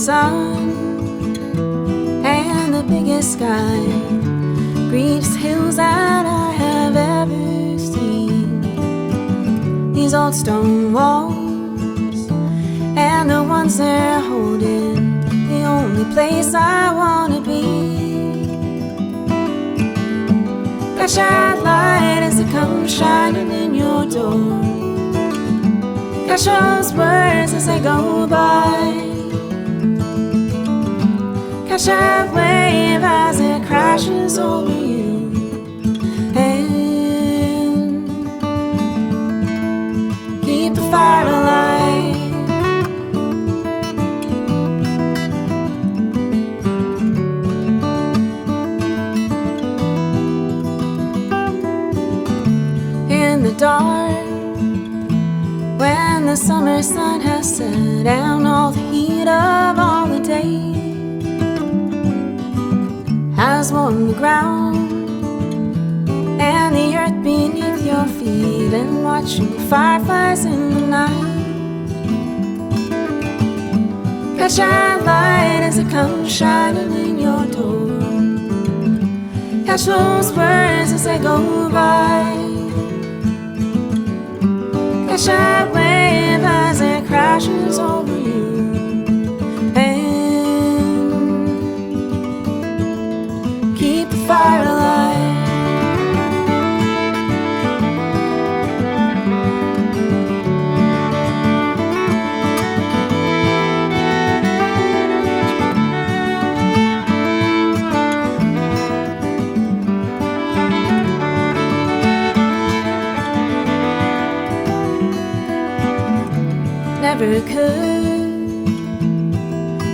sun and the biggest sky, greenest hills that I have ever seen. These old stone walls and the ones they're holding, the only place I wanna be. Catch that light as it comes shining in your door. Catch those words as they go by. Catch that wave as it crashes over you. And keep the fire alive. In the dark, when the summer sun has set down all the heat of all the day, has warmed the ground and the earth beneath your feet, and watching fireflies in the night. Catch that light as it comes shining in your door. Catch those words as they go by. Catch that wave as it crashes over you. And keep the fire alive. Never could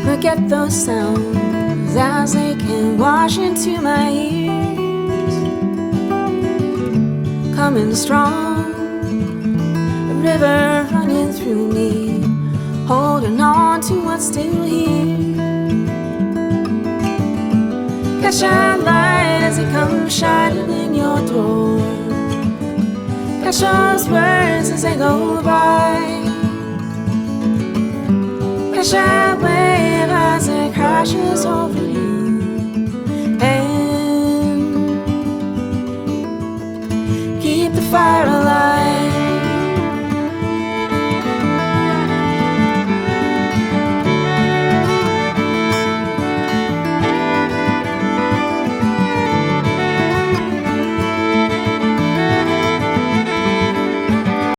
forget those sounds as they can wash into my ears. Coming strong, a river running through me, holding on to what's still here. Catch that light as it comes shining in your door. Catch those words as they go by. Catch that wave as it crashes over you.